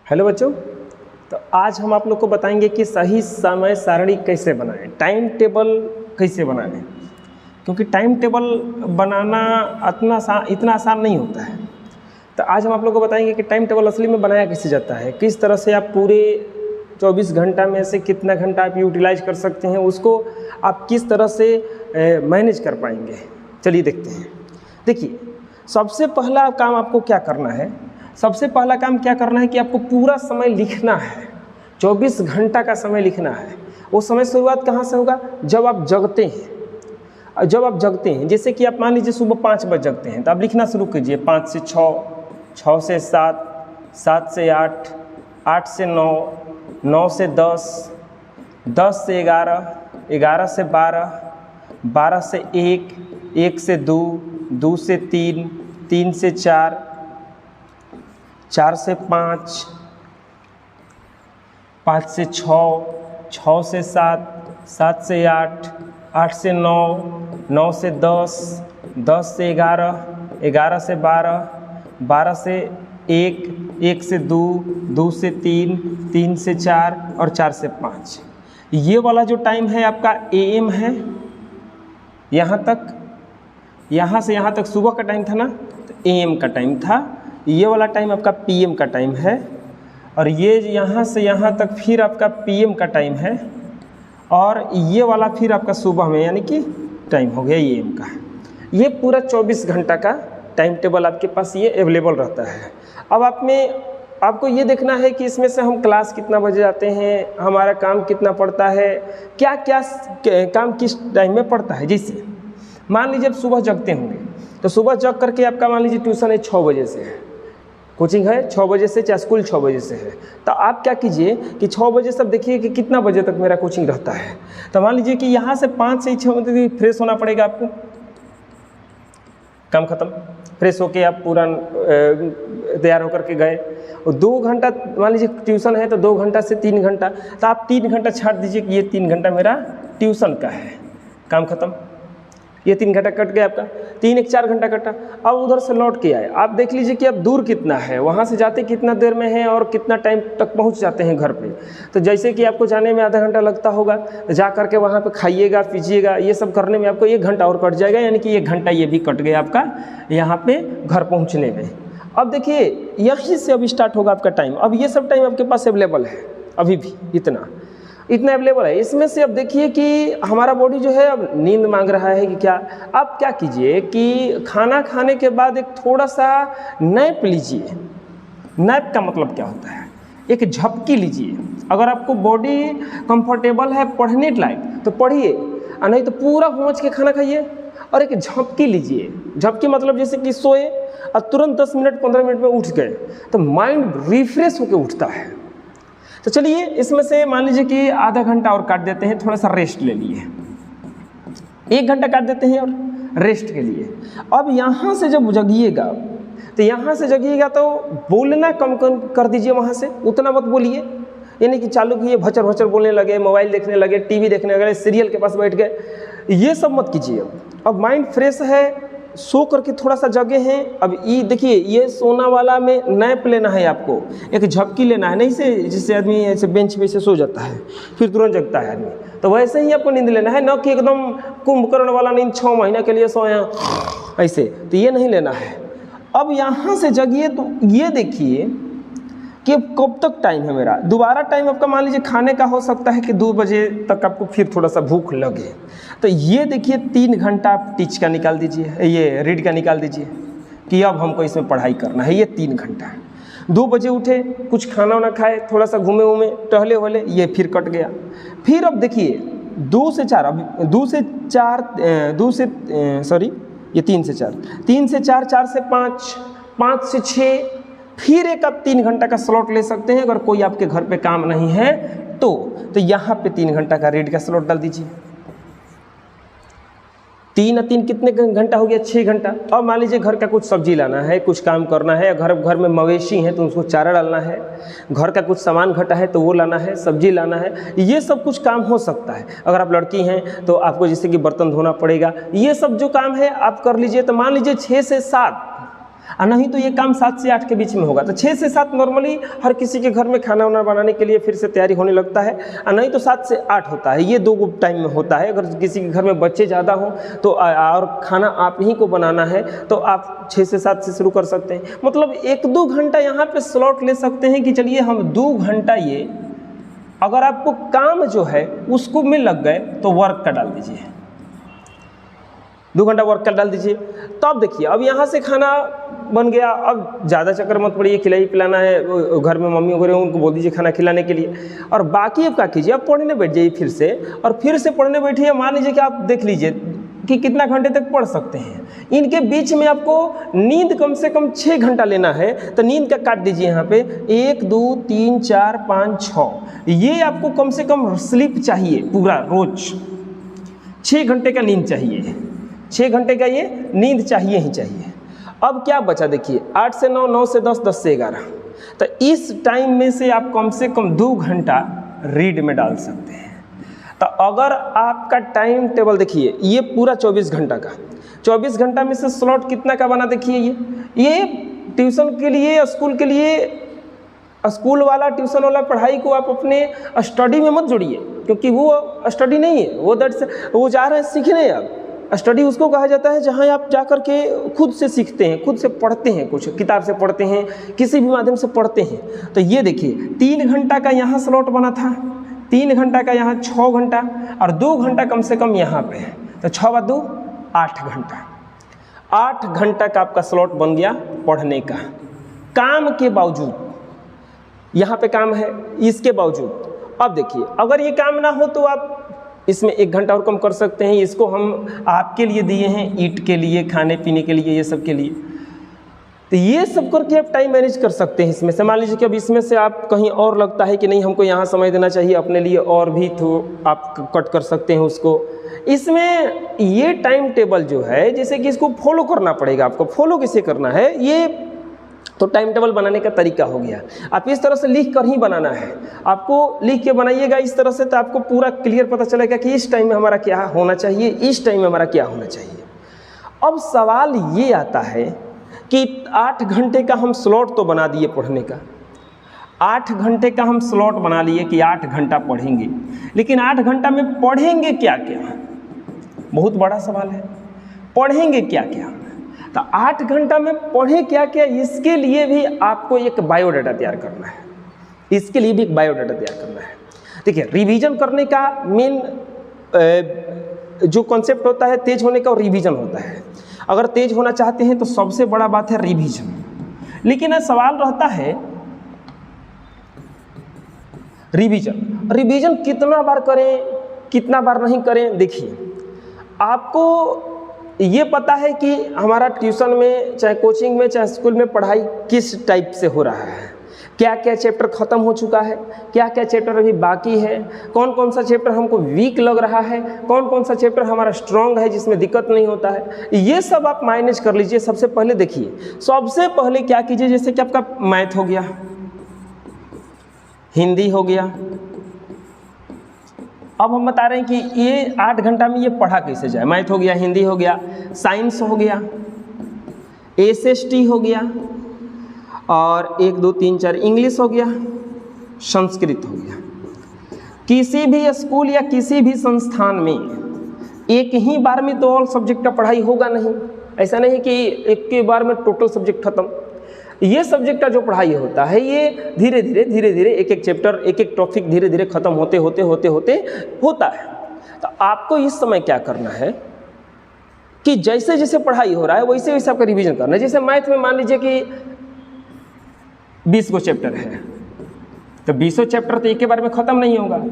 Hello बच्चों, तो आज हम आप लोग को बताएंगे कि सही समय सारणी कैसे बनाएं, टाइम टेबल कैसे बनाएं। क्योंकि टाइम टेबल बनाना इतना आसान नहीं होता है। तो आज हम आप लोग को बताएंगे कि टाइम टेबल असली में बनाया कैसे जाता है, किस तरह से आप पूरे 24 घंटा में से कितना घंटा आप यूटिलाइज कर सकते हैं, उसको आप किस तरह से मैनेज कर पाएंगे। चलिए देखते हैं। देखिए, सबसे पहला काम आपको क्या करना है, सबसे पहला काम क्या करना है कि आपको पूरा समय लिखना है। 24 घंटा का समय लिखना है। वो समय शुरुआत कहाँ से होगा? जब आप जगते हैं। जब आप जगते हैं, जैसे कि आप मान लीजिए सुबह 5 बजे जगते हैं, तो आप लिखना शुरू कीजिए 5 से 6, 6 से 7, 7 से 8, 8 से 9, 9 से 10, 10 से 11, 11 से 12, 12 से 1, 1 से 2, 2 से 3, 3 से 4, 4 से 5, 5 से 6, 6 से 7, 7 से 8, 8 से 9, 9 से 10, 10 से 11, 11 से 12, 12 से 1, 1 से 2, 2 से 3, 3 से 4 और 4 से 5। ये वाला जो टाइम है आपका AM है। यहाँ तक, यहाँ से यहाँ तक सुबह का टाइम था ना, तो AM का टाइम था। ये वाला टाइम आपका PM का टाइम है, और ये यहाँ से यहाँ तक फिर आपका PM का टाइम है, और ये वाला फिर आपका सुबह में यानी कि टाइम हो गया AM का। ये पूरा 24 घंटा का टाइम टेबल आपके पास ये अवेलेबल रहता है। अब आपको ये देखना है कि इसमें से हम क्लास कितना बजे जाते हैं, हमारा काम कितना पड़ता है, क्या क्या काम किस टाइम में पड़ता है। जैसे मान लीजिए आप सुबह जगते होंगे, तो सुबह जग करके आपका मान लीजिए ट्यूशन है 6 बजे से है, कोचिंग है 6 बजे से, चाहे स्कूल 6 बजे से है। तो आप क्या कीजिए कि 6 बजे सब देखिए कि कितना बजे तक मेरा कोचिंग रहता है। तो मान लीजिए कि यहाँ से 5 से 6 बजे फ्रेश होना पड़ेगा आपको। काम खत्म, फ्रेश होके आप पूरा तैयार होकर के गए, और 2 घंटा मान लीजिए ट्यूशन है, तो 2 घंटा से 3 घंटा, तो आप 3 घंटा छाट दीजिए कि ये 3 घंटा मेरा ट्यूशन का है। काम खत्म, ये 3 घंटा कट गया आपका, 3 1 4 घंटा कटा। अब उधर से लौट के आए, आप देख लीजिए कि अब दूर कितना है, वहाँ से जाते कितना देर में है और कितना टाइम तक पहुँच जाते हैं घर पे। तो जैसे कि आपको जाने में आधा घंटा लगता होगा, जा करके वहाँ पे खाइएगा पीजिएगा, ये सब करने में आपको 1 घंटा और कट जाएगा, यानी कि 1 घंटा ये भी कट गया आपका यहाँ पे घर पहुँचने में। अब देखिए, यहीं से अब स्टार्ट होगा आपका टाइम। अब ये सब टाइम आपके पास अवेलेबल है, अभी भी इतना अवेलेबल है। इसमें से अब देखिए कि हमारा बॉडी जो है अब नींद मांग रहा है कि क्या। आप क्या कीजिए कि खाना खाने के बाद एक थोड़ा सा नैप लीजिए। नैप का मतलब क्या होता है? एक झपकी लीजिए। अगर आपको बॉडी कंफर्टेबल है पढ़ने लायक तो पढ़िए, और नहीं तो पूरा पहुँच के खाना खाइए और एक झपकी लीजिए। झपकी मतलब जैसे कि सोए और तुरंत 10 मिनट 15 मिनट में उठ गए, तो माइंड रिफ्रेश होकर उठता है। तो चलिए, इसमें से मान लीजिए कि आधा घंटा और काट देते हैं, थोड़ा सा रेस्ट ले लिए। 1 घंटा काट देते हैं और रेस्ट के लिए। अब यहाँ से जब जगिएगा, तो यहाँ से जगिएगा तो बोलना कम कर दीजिए, वहाँ से उतना मत बोलिए। यानी कि चालू किए भचर भचर बोलने लगे, मोबाइल देखने लगे, टीवी देखने लगे, सीरियल के पास बैठ गए, ये सब मत कीजिए। अब माइंड फ्रेश है, सो करके थोड़ा सा जगे हैं। अब ये देखिए, ये सोना वाला में नैप लेना है आपको, एक झपकी लेना है, नहीं से जिससे आदमी ऐसे बेंच पे से सो जाता है फिर तुरंत जगता है आदमी, तो वैसे ही आपको नींद लेना है, न कि एकदम कुंभकर्ण वाला नींद 6 महीने के लिए सोया ऐसे, तो ये नहीं लेना है। अब यहाँ से जगिए, तो ये देखिए कि कब तक टाइम है मेरा। दोबारा टाइम आपका मान लीजिए खाने का हो सकता है कि 2 बजे तक आपको फिर थोड़ा सा भूख लगे, तो ये देखिए 3 घंटा आप टीच का निकाल दीजिए, ये रीड का निकाल दीजिए कि अब हमको इसमें पढ़ाई करना है। ये 3 घंटा। 2 बजे उठे, कुछ खाना वाना खाए, थोड़ा सा घूमे वूमे टहले वहले, ये फिर कट गया। फिर अब देखिए 2 से 4, अब 2 से 4 ये 3 से 4, 3 से 4, 4 से 5, 5 से 6, फिर एक आप 3 घंटा का स्लॉट ले सकते हैं। अगर कोई आपके घर पे काम नहीं है तो यहाँ पे 3 घंटा का रीड का स्लॉट डाल दीजिए। 3 और 3 कितने घंटा हो गया? 6 घंटा। अब मान लीजिए घर का कुछ सब्जी लाना है, कुछ काम करना है, घर में मवेशी हैं तो उसको चारा डालना है, घर का कुछ सामान घटा है तो वो लाना है, सब्जी लाना है, ये सब कुछ काम हो सकता है। अगर आप लड़की हैं तो आपको जैसे कि बर्तन धोना पड़ेगा, ये सब जो काम है आप कर लीजिए। तो मान लीजिए 6 से 7 और नहीं तो ये काम 7 से 8 के बीच में होगा। तो 6 से 7 नॉर्मली हर किसी के घर में खाना वाना बनाने के लिए फिर से तैयारी होने लगता है, और नहीं तो 7 से 8 होता है। ये 2 टाइम में होता है। अगर किसी के घर में बच्चे ज़्यादा हों तो और खाना आप ही को बनाना है तो आप 6 से 7 से शुरू कर सकते हैं। मतलब 1-2 घंटा यहाँ पे स्लॉट ले सकते हैं कि चलिए हम 2 घंटा ये, अगर आपको काम जो है उसको में लग गए तो वर्क का डाल दीजिए, 2 घंटा वर्क का डाल दीजिए। तो अब देखिए, अब यहाँ से खाना बन गया, अब ज़्यादा चक्कर मत पड़िए, खिलाई पिलाना है, घर में मम्मी वगैरह उनको बोल दीजिए खाना खिलाने के लिए। और बाकी अब क्या कीजिए, अब पढ़ने बैठ जाइए फिर से, और फिर से पढ़ने बैठिए। मान लीजिए कि आप देख लीजिए कि कितना घंटे तक पढ़ सकते हैं। इनके बीच में आपको नींद कम से कम 6 घंटा लेना है, तो नींद का काट दीजिए यहाँ पे 1 2 3 4 5 6, ये आपको कम से कम स्लीप चाहिए पूरा रोज। 6 घंटे का नींद चाहिए, 6 घंटे का ये नींद चाहिए ही चाहिए। अब क्या बचा देखिए, 8 से 9, 9 से 10, 10 से 11, तो इस टाइम में से आप कम से कम 2 घंटा रीड में डाल सकते हैं। तो अगर आपका टाइम टेबल देखिए, ये पूरा 24 घंटा का, 24 घंटा में से स्लॉट कितना का बना देखिए, ये ट्यूशन के लिए, स्कूल के लिए, स्कूल वाला ट्यूशन वाला पढ़ाई को आप अपने स्टडी में मत जोड़िए, क्योंकि वो स्टडी नहीं है, वो जा रहे हैं सीखने। अब स्टडी उसको कहा जाता है जहाँ आप जा कर के खुद से सीखते हैं, खुद से पढ़ते हैं, कुछ किताब से पढ़ते हैं, किसी भी माध्यम से पढ़ते हैं। तो ये देखिए 3 घंटा का यहाँ स्लॉट बना था, 3 घंटा का यहाँ 6 घंटा, और 2 घंटा कम से कम यहाँ पे है, तो 6 × 2 = 8 घंटा। 8 घंटा का आपका स्लॉट बन गया पढ़ने का। काम के बावजूद, यहाँ पे काम है, इसके बावजूद। अब देखिए, अगर ये काम ना हो तो आप इसमें 1 घंटा और कम कर सकते हैं। इसको हम आपके लिए दिए हैं, ईट के लिए, खाने पीने के लिए, ये सब के लिए। तो ये सब करके आप टाइम मैनेज कर सकते हैं इसमें से। मान लीजिए कि अब इसमें से आप कहीं और लगता है कि नहीं हमको यहाँ समय देना चाहिए अपने लिए, और भी तो आप कट कर सकते हैं उसको। इसमें ये टाइम टेबल जो है, जैसे कि इसको फॉलो करना पड़ेगा आपको। फॉलो कैसे करना है, ये तो टाइम टेबल बनाने का तरीका हो गया। आप इस तरह से लिख कर ही बनाना है, आपको लिख के बनाइएगा इस तरह से, तो आपको पूरा क्लियर पता चलेगा कि इस टाइम में हमारा क्या होना चाहिए, इस टाइम में हमारा क्या होना चाहिए। अब सवाल ये आता है कि 8 घंटे का हम स्लॉट तो बना दिए पढ़ने का, 8 घंटे का हम स्लॉट बना लिए कि 8 घंटा पढ़ेंगे, लेकिन 8 घंटा में पढ़ेंगे क्या क्या, बहुत बड़ा सवाल है। पढ़ेंगे क्या क्या, तो 8 घंटा में पढ़े क्या क्या, इसके लिए भी आपको एक बायोडाटा तैयार करना है। इसके लिए भी एक बायोडाटा तैयार करना है। देखिए, रिवीजन करने का मेन जो कॉन्सेप्ट होता है तेज होने का, और रिवीजन होता है। अगर तेज होना चाहते हैं तो सबसे बड़ा बात है रिवीजन। लेकिन सवाल रहता है रिवीजन कितना बार करें, कितना बार नहीं करें। देखिए, आपको ये पता है कि हमारा ट्यूशन में, चाहे कोचिंग में, चाहे स्कूल में पढ़ाई किस टाइप से हो रहा है, क्या क्या चैप्टर ख़त्म हो चुका है, क्या क्या चैप्टर अभी बाकी है, कौन कौन सा चैप्टर हमको वीक लग रहा है, कौन कौन सा चैप्टर हमारा स्ट्रॉन्ग है जिसमें दिक्कत नहीं होता है। ये सब आप मैनेज कर लीजिए। सबसे पहले देखिए, सबसे पहले क्या कीजिए, जैसे कि आपका मैथ हो गया, हिंदी हो गया। अब हम बता रहे हैं कि ये 8 घंटा में ये पढ़ा कैसे जाए। मैथ हो गया, हिंदी हो गया, साइंस हो गया, एसएसटी हो गया, और 1 2 3 4 इंग्लिश हो गया, संस्कृत हो गया। किसी भी स्कूल या किसी भी संस्थान में एक ही बार में तो ऑल सब्जेक्ट का पढ़ाई होगा नहीं। ऐसा नहीं कि एक के बार में टोटल सब्जेक्ट खत्म। ये सब्जेक्ट का जो पढ़ाई होता है, ये धीरे धीरे एक एक चैप्टर, एक एक टॉपिक धीरे धीरे खत्म होते होता है। तो आपको इस समय क्या करना है कि जैसे जैसे पढ़ाई हो रहा है वैसे वैसे आपका रिवीजन करना है। जैसे मैथ में मान लीजिए कि 20 को चैप्टर है, तो 20 चैप्टर तो एक के बार में ख़त्म नहीं होगा।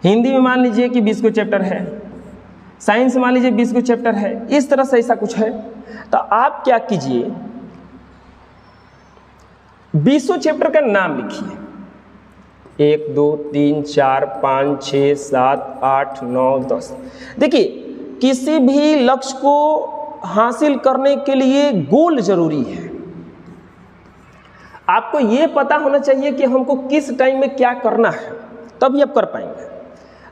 हिंदी में मान लीजिए कि 20 को चैप्टर है, साइंस में मान लीजिए 20 को चैप्टर है, इस तरह से ऐसा कुछ है। तो आप क्या कीजिए, 20 चैप्टर का नाम लिखिए, 1 2 3 4 5 6 7 8 9 10। देखिए, किसी भी लक्ष्य को हासिल करने के लिए गोल जरूरी है। आपको ये पता होना चाहिए कि हमको किस टाइम में क्या करना है, तभी आप कर पाएंगे।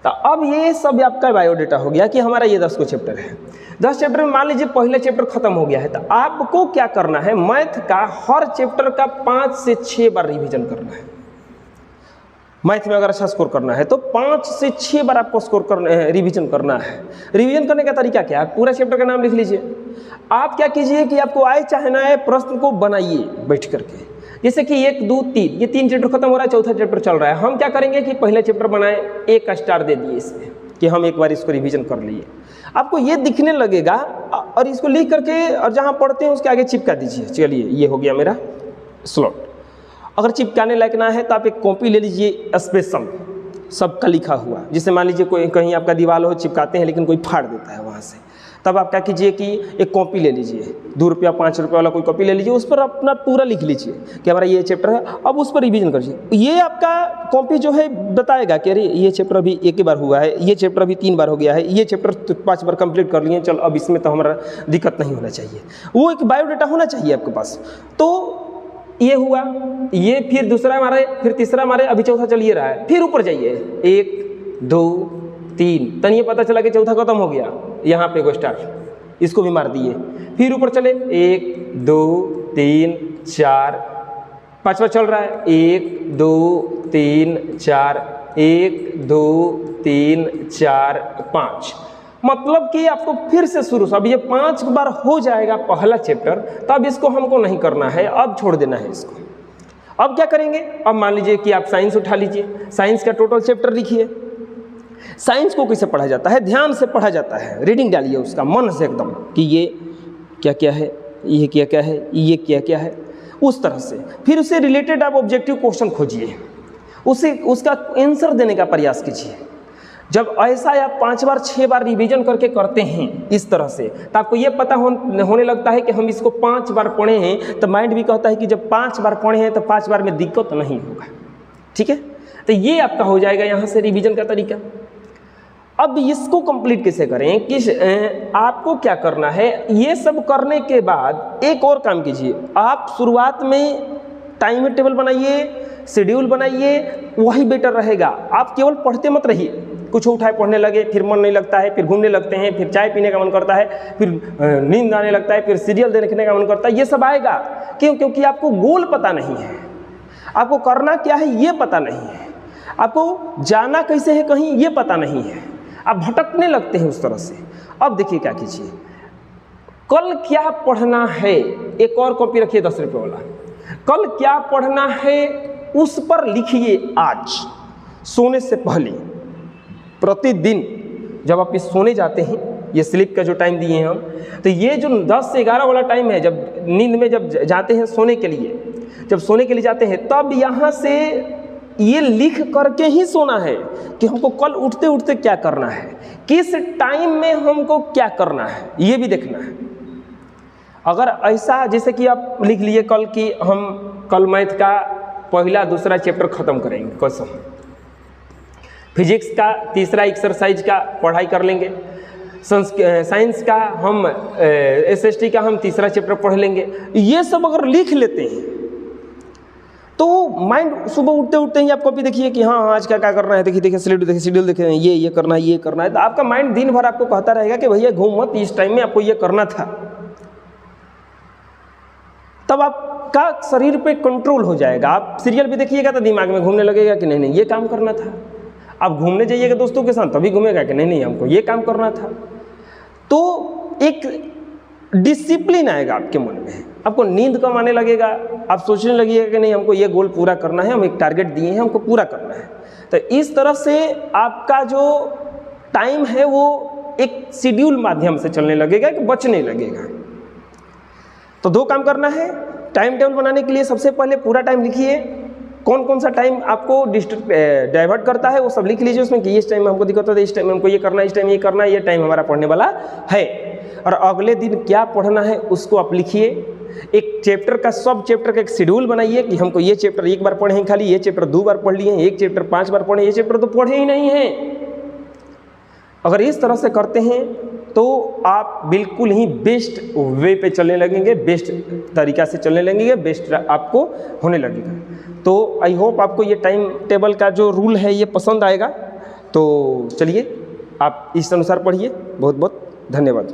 तो अब ये सब आपका बायोडेटा हो गया कि हमारा ये 10 को चैप्टर है। 10 चैप्टर में मान लीजिए पहला चैप्टर खत्म हो गया है, तो आपको क्या करना है, मैथ का हर चैप्टर का 5 से 6 बार रिवीजन करना है। मैथ में अगर अच्छा स्कोर करना है तो 5 से 6 बार आपको रिवीजन करना है। रिवीजन करने का तरीका क्या है, पूरा चैप्टर का नाम लिख लीजिए। आप क्या कीजिए कि आपको आए चाहे ना आए प्रश्न को बनाइए बैठ करके, जैसे कि 1 2 3 ये 3 चैप्टर खत्म हो रहा है, चौथा चैप्टर चल रहा है। हम क्या करेंगे कि पहला चैप्टर बनाए, 1 स्टार दे दिए इसमें कि हम एक बार इसको रिवीजन कर लिए। आपको ये दिखने लगेगा और इसको लिख करके और जहाँ पढ़ते हैं उसके आगे चिपका दीजिए। चलिए ये हो गया मेरा स्लॉट। अगर चिपकाने लायक ना है तो आप एक कॉपी ले लीजिए स्पेशल सबका लिखा हुआ, जिससे मान लीजिए कोई कहीं आपका दीवार हो चिपकाते हैं लेकिन कोई फाड़ देता है वहाँ से, तब आप क्या कीजिए कि एक कॉपी ले लीजिए, 2 रुपया 5 रुपये वाला कोई कॉपी ले लीजिए, उस पर अपना पूरा लिख लीजिए कि हमारा ये चैप्टर है। अब उस पर रिवीजन करिए। ये आपका कॉपी जो है बताएगा कि अरे ये चैप्टर अभी 1 बार हुआ है, ये चैप्टर अभी 3 बार हो गया है, ये चैप्टर 5 बार कंप्लीट कर लिए, चल अब इसमें तो हमारा दिक्कत नहीं होना चाहिए। वो एक बायोडाटा होना चाहिए आपके पास। तो ये हुआ, ये फिर दूसरा मारे, फिर तीसरा मारे, अभी चौथा चलिए रहा है, फिर ऊपर जाइए 1 2 3, तन ये पता चला कि चौथा खत्म हो गया, यहाँ पे 1 स्टार, इसको भी मार दिए। फिर ऊपर चले 1 2 3 4, 5वां चल रहा है 1 2 3 4, 1 2 3 4 5, मतलब कि आपको फिर से शुरू से, अब ये 5 बार हो जाएगा पहला चैप्टर, तब इसको हमको नहीं करना है, अब छोड़ देना है इसको। अब क्या करेंगे, अब मान लीजिए कि आप साइंस उठा लीजिए, साइंस का टोटल चैप्टर लिखिए। साइंस को कैसे पढ़ा जाता है, ध्यान से पढ़ा जाता है, रीडिंग डालिए उसका मन से एकदम कि ये क्या क्या है, ये क्या क्या है, ये क्या क्या है, उस तरह से। फिर उससे रिलेटेड आप ऑब्जेक्टिव क्वेश्चन खोजिए, उसका आंसर देने का प्रयास कीजिए। जब ऐसा आप 5 बार 6 बार रिवीजन करके करते हैं इस तरह से, तो आपको ये पता होने लगता है कि हम इसको 5 बार पढ़े हैं, तो माइंड भी कहता है कि जब 5 बार पढ़े हैं तो 5 बार में दिक्कत नहीं होगा। ठीक है, तो ये आपका हो जाएगा यहाँ से रिवीजन का तरीका। अब इसको कंप्लीट कैसे करें, किस आपको क्या करना है, ये सब करने के बाद एक और काम कीजिए। आप शुरुआत में टाइम टेबल बनाइए, शेड्यूल बनाइए, वही बेटर रहेगा। आप केवल पढ़ते मत रहिए, कुछ उठाए पढ़ने लगे, फिर मन नहीं लगता है, फिर घूमने लगते हैं, फिर चाय पीने का मन करता है, फिर नींद आने लगता है, फिर सीरियल देखने का मन करता है। ये सब आएगा क्यों? क्योंकि आपको गोल पता नहीं है, आपको करना क्या है ये पता नहीं है, आपको जाना कैसे है कहीं ये पता नहीं है, आप भटकने लगते हैं उस तरह से। अब देखिए क्या कीजिए, कल क्या पढ़ना है, एक और कॉपी रखिए 10 रुपये वाला, कल क्या पढ़ना है उस पर लिखिए। आज सोने से पहले प्रतिदिन जब आप इस सोने जाते हैं, ये स्लीप का जो टाइम दिए हैं हम, तो ये जो 10 से 11 वाला टाइम है, जब नींद में जब जाते हैं सोने के लिए, जब सोने के लिए जाते हैं, तब यहाँ से ये लिख करके ही सोना है कि हमको कल उठते उठते क्या करना है, किस टाइम में हमको क्या करना है, ये भी देखना है। अगर ऐसा जैसे कि आप लिख लिए कल कि हम कल मैथ का पहला दूसरा चैप्टर खत्म करेंगे, कसम, फिजिक्स का तीसरा एक्सरसाइज का पढ़ाई कर लेंगे, साइंस का हम एसएसटी का हम तीसरा चैप्टर पढ़ लेंगे, ये सब अगर लिख लेते हैं तो माइंड सुबह उठते उठते ही आपको भी देखिए कि हाँ आज क्या क्या करना है, देखिए देखिए शेड्यूल देखे, ये करना है, ये करना है, तो आपका माइंड दिन भर आपको कहता रहेगा कि भैया घूम मत, इस टाइम में आपको ये करना था। तब आपका शरीर पे कंट्रोल हो जाएगा। आप सीरियल भी देखिएगा तो दिमाग में घूमने लगेगा कि नहीं ये काम करना था। आप घूमने जाइएगा दोस्तों के साथ तभी घूमेगा कि नहीं हमको ये काम करना था। तो एक डिसिप्लिन आएगा आपके मन में, आपको नींद कम आने लगेगा, आप सोचने लगिएगा कि नहीं हमको ये गोल पूरा करना है, हम एक टारगेट दिए हैं हमको पूरा करना है। तो इस तरह से आपका जो टाइम है वो एक शेड्यूल माध्यम से चलने लगेगा कि बचने लगेगा। तो 2 काम करना है टाइम टेबल बनाने के लिए। सबसे पहले पूरा टाइम लिखिए, कौन कौन सा टाइम आपको डाइवर्ट करता है वो सब लिख लीजिए उसमें कि इस टाइम में हमको दिक्कत होता है, इस टाइम में हमको ये करना है, इस टाइम ये करना है, ये टाइम हमारा पढ़ने वाला है। और अगले दिन क्या पढ़ना है उसको आप लिखिए। एक चैप्टर का, सब चैप्टर का एक शेड्यूल बनाइए कि हमको ये चैप्टर 1 बार पढ़े हैं, खाली ये चैप्टर 2 बार पढ़ लिए हैं, एक चैप्टर 5 बार पढ़े, ये चैप्टर तो पढ़े ही नहीं हैं। अगर इस तरह से करते हैं तो आप बिल्कुल ही बेस्ट वे पे चलने लगेंगे, बेस्ट तरीका से चलने लगेंगे, बेस्ट आपको होने लगेगा। तो आई होप आपको ये टाइम टेबल का जो रूल है ये पसंद आएगा। तो चलिए आप इस अनुसार पढ़िए। बहुत बहुत धन्यवाद।